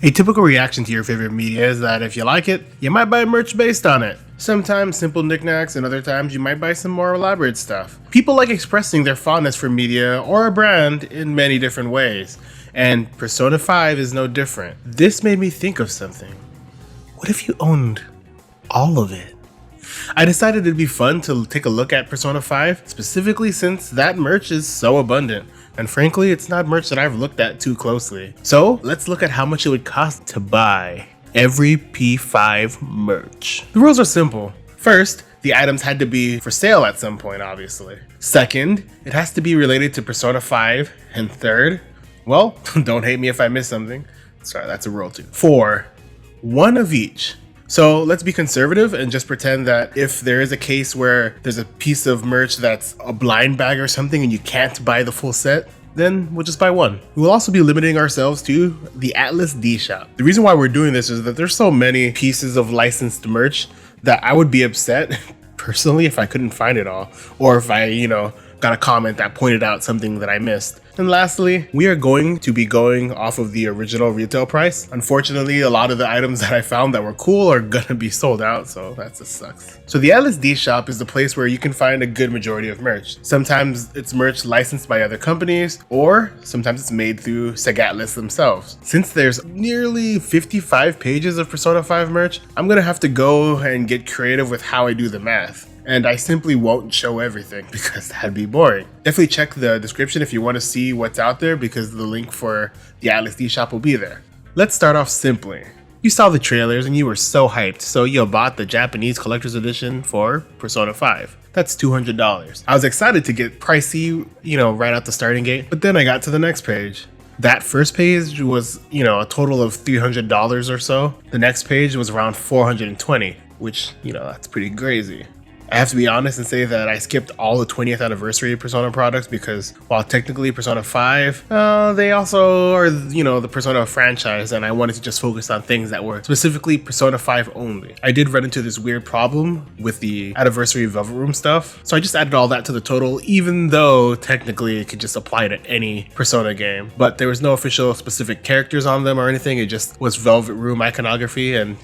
A typical reaction to your favorite media is that if you like it, you might buy merch based on it. Sometimes simple knickknacks, and other times you might buy some more elaborate stuff. People like expressing their fondness for media or a brand in many different ways, and Persona 5 is no different. This made me think of something. What if you owned all of it? I decided it'd be fun to take a look at Persona 5, specifically since that merch is so abundant. And frankly, it's not merch that I've looked at too closely. So let's look at how much it would cost to buy every P5 merch. The rules are simple. First, the items had to be for sale at some point, obviously. Second, it has to be related to Persona 5. And third, well, don't hate me if I miss something. Sorry, that's a rule too. 4, one of each. So let's be conservative and just pretend that if there is a case where there's a piece of merch that's a blind bag or something and you can't buy the full set, then we'll just buy one. We will also be limiting ourselves to the Atlus D Shop. The reason why we're doing this is that there's so many pieces of licensed merch that I would be upset personally if I couldn't find it all, or if I, got a comment that pointed out something that I missed. And lastly, we are going to be going off of the original retail price. Unfortunately, a lot of the items that I found that were cool are gonna be sold out, so that just sucks. So the Atlus D Shop is the place where you can find a good majority of merch. Sometimes it's merch licensed by other companies, or sometimes it's made through Sega Atlus themselves. Since there's nearly 55 pages of Persona 5 merch, I'm gonna have to go and get creative with how I do the math. And I simply won't show everything because that'd be boring. Definitely check the description if you want to see what's out there, because the link for the Atlus D Shop will be there. Let's start off simply. You saw the trailers and you were so hyped, so you bought the Japanese collector's edition for Persona 5. That's $200. I was excited to get pricey, right out the starting gate, but then I got to the next page. That first page was, a total of $300 or so. The next page was around $420, which, that's pretty crazy. I have to be honest and say that I skipped all the 20th anniversary Persona products because while technically Persona 5, they also are, the Persona franchise, and I wanted to just focus on things that were specifically Persona 5 only. I did run into this weird problem with the anniversary Velvet Room stuff, so I just added all that to the total, even though technically it could just apply to any Persona game. But there was no official specific characters on them or anything, it just was Velvet Room iconography, and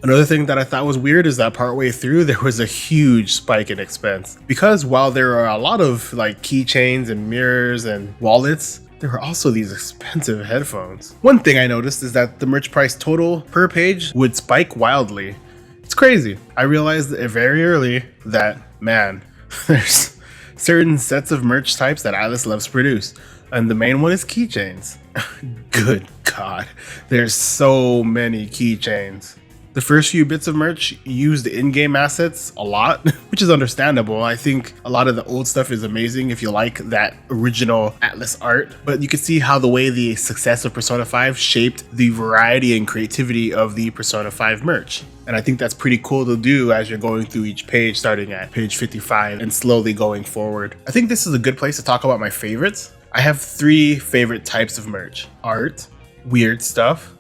Another thing that I thought was weird is that partway through there was a huge spike in expense. Because while there are a lot of keychains and mirrors and wallets, there were also these expensive headphones. One thing I noticed is that the merch price total per page would spike wildly. It's crazy. I realized very early that, man, there's certain sets of merch types that Atlus loves to produce. And the main one is keychains. Good God, there's so many keychains. The first few bits of merch used in-game assets a lot, which is understandable. I think a lot of the old stuff is amazing if you like that original Atlus art, but you can see how the way the success of Persona 5 shaped the variety and creativity of the Persona 5 merch. And I think that's pretty cool to do as you're going through each page, starting at page 55 and slowly going forward. I think this is a good place to talk about my favorites. I have 3 favorite types of merch: art, weird stuff,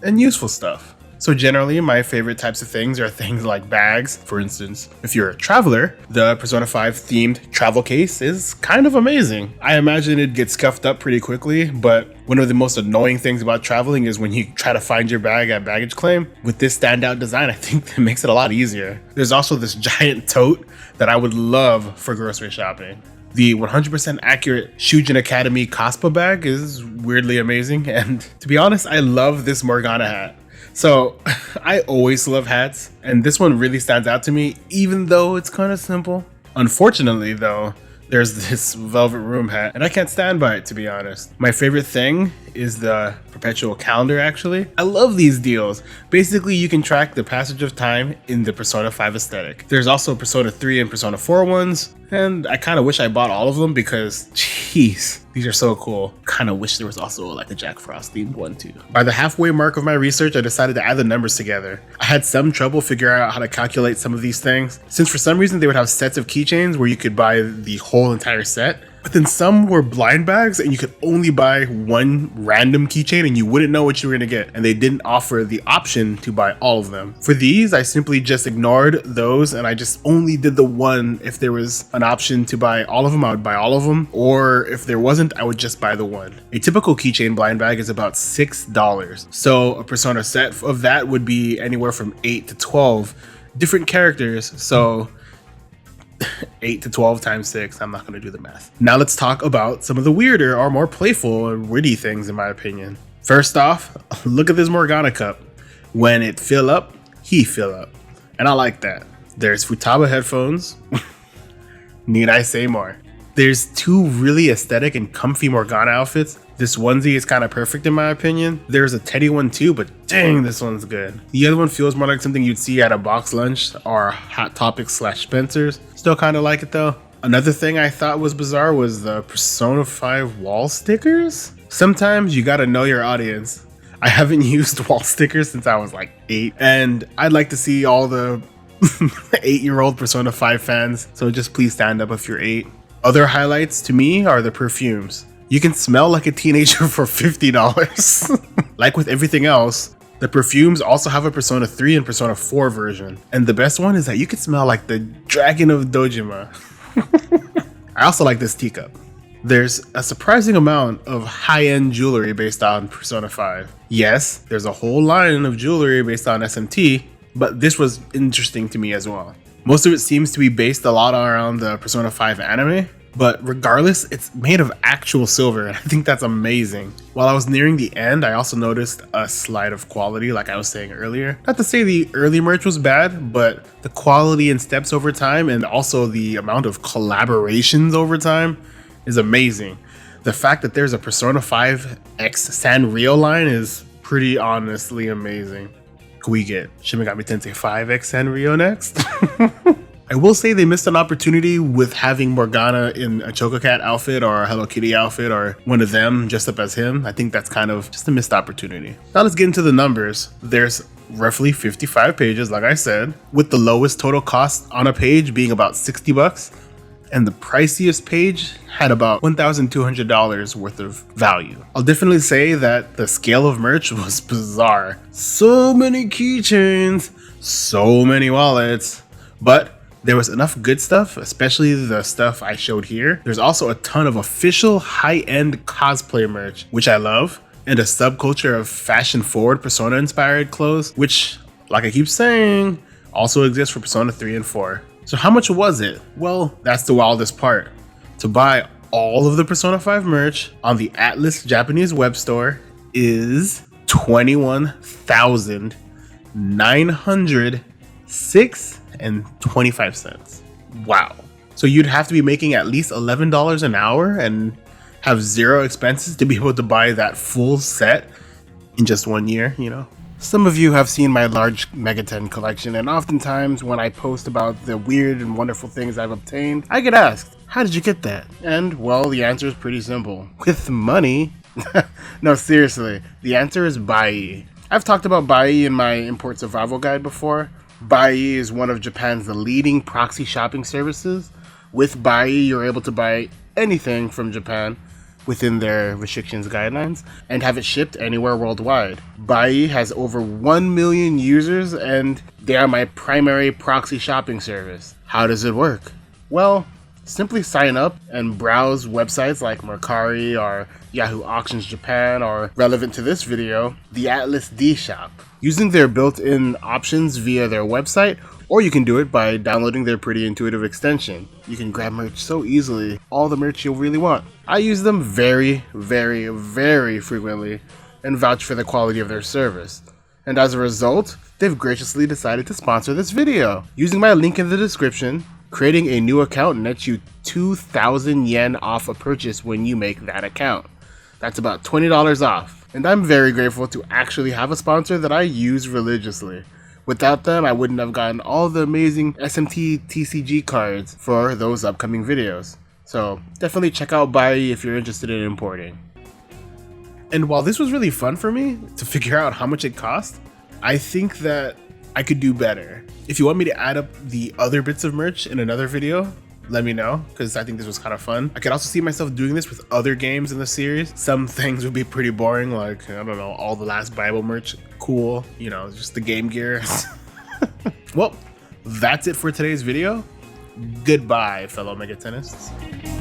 and useful stuff. So generally, my favorite types of things are things like bags. For instance, if you're a traveler, the Persona 5 themed travel case is kind of amazing. I imagine it gets scuffed up pretty quickly, but one of the most annoying things about traveling is when you try to find your bag at baggage claim. With this standout design, I think it makes it a lot easier. There's also this giant tote that I would love for grocery shopping. The 100% accurate Shujin Academy Cospa bag is weirdly amazing, and to be honest, I love this Morgana hat. So I always love hats, and this one really stands out to me, even though it's kind of simple. Unfortunately though, there's this Velvet Room hat, and I can't stand by it, to be honest. My favorite thing is the perpetual calendar, actually. I love these deals. Basically, you can track the passage of time in the Persona 5 aesthetic. There's also Persona 3 and Persona 4 ones, and I kind of wish I bought all of them because, jeez, these are so cool. Kind of wish there was also a Jack Frost themed one too. By the halfway mark of my research, I decided to add the numbers together. I had some trouble figuring out how to calculate some of these things, since for some reason they would have sets of keychains where you could buy the whole entire set. But then some were blind bags and you could only buy one random keychain and you wouldn't know what you were gonna get. And they didn't offer the option to buy all of them. For these, I simply just ignored those and I just only did the one. If there was an option to buy all of them, I would buy all of them. Or if there wasn't, I would just buy the one. A typical keychain blind bag is about $6. So a Persona set of that would be anywhere from 8 to 12 different characters. So 8 to 12 times 6, I'm not going to do the math. Now let's talk about some of the weirder or more playful and witty things in my opinion. First off, look at this Morgana cup. When it fill up, he fill up. And I like that. There's Futaba headphones. Need I say more? There's two really aesthetic and comfy Morgana outfits. This onesie is kind of perfect in my opinion. There's a Teddy one too, but dang, this one's good. The other one feels more like something you'd see at a box lunch or Hot Topic / Spencer's. Still kind of like it though. Another thing I thought was bizarre was the Persona 5 wall stickers. Sometimes you gotta know your audience. I haven't used wall stickers since I was like 8, and I'd like to see all the 8-year-old Persona 5 fans, so just please stand up if you're 8. Other highlights to me are the perfumes. You can smell like a teenager for $50. Like with everything else, the perfumes also have a Persona 3 and Persona 4 version. And the best one is that you can smell like the Dragon of Dojima. I also like this teacup. There's a surprising amount of high-end jewelry based on Persona 5. Yes, there's a whole line of jewelry based on SMT, but this was interesting to me as well. Most of it seems to be based a lot around the Persona 5 anime, but regardless, it's made of actual silver, and I think that's amazing. While I was nearing the end, I also noticed a slide of quality, like I was saying earlier. Not to say the early merch was bad, but the quality and steps over time, and also the amount of collaborations over time is amazing. The fact that there's a Persona 5 X Sanrio line is pretty honestly amazing. Could we get Shin Megami Tensei 5 X Sanrio next? I will say they missed an opportunity with having Morgana in a Chococat outfit or a Hello Kitty outfit or one of them dressed up as him. I think that's kind of just a missed opportunity. Now let's get into the numbers. There's roughly 55 pages, like I said, with the lowest total cost on a page being about $60, and the priciest page had about $1,200 worth of value. I'll definitely say that the scale of merch was bizarre. So many keychains, so many wallets, but there was enough good stuff, especially the stuff I showed here. There's also a ton of official high-end cosplay merch, which I love, and a subculture of fashion-forward Persona-inspired clothes, which, like I keep saying, also exists for Persona 3 and 4. So how much was it? Well, that's the wildest part. To buy all of the Persona 5 merch on the Atlus Japanese web store is $21,906.25. Wow. So you'd have to be making at least $11 an hour and have zero expenses to be able to buy that full set in just 1 year, you know? Some of you have seen my large Megaten collection, and oftentimes when I post about the weird and wonderful things I've obtained, I get asked, how did you get that? And well, the answer is pretty simple. With money. No, seriously, the answer is Buyee. I've talked about Buyee in my Import Survival Guide before. Buyee is one of Japan's leading proxy shopping services. With Buyee, you're able to buy anything from Japan within their restrictions guidelines and have it shipped anywhere worldwide. Buyee has over 1 million users and they are my primary proxy shopping service. How does it work? Well, simply sign up and browse websites like Mercari or Yahoo Auctions Japan, or relevant to this video, the Atlus D Shop. Using their built-in options via their website, or you can do it by downloading their pretty intuitive extension. You can grab merch so easily, all the merch you'll really want. I use them very, very, very frequently and vouch for the quality of their service. And as a result, they've graciously decided to sponsor this video. Using my link in the description, creating a new account nets you 2,000 yen off a purchase when you make that account. That's about $20 off. And I'm very grateful to actually have a sponsor that I use religiously. Without them, I wouldn't have gotten all the amazing SMT TCG cards for those upcoming videos. So definitely check out Buyee if you're interested in importing. And while this was really fun for me to figure out how much it cost, I think that I could do better. If you want me to add up the other bits of merch in another video, let me know, because I think this was kind of fun. I could also see myself doing this with other games in the series. Some things would be pretty boring, like, I don't know, all the Last Bible merch, cool, you know, just the Game Gear. Well, that's it for today's video. Goodbye, fellow Megatenists.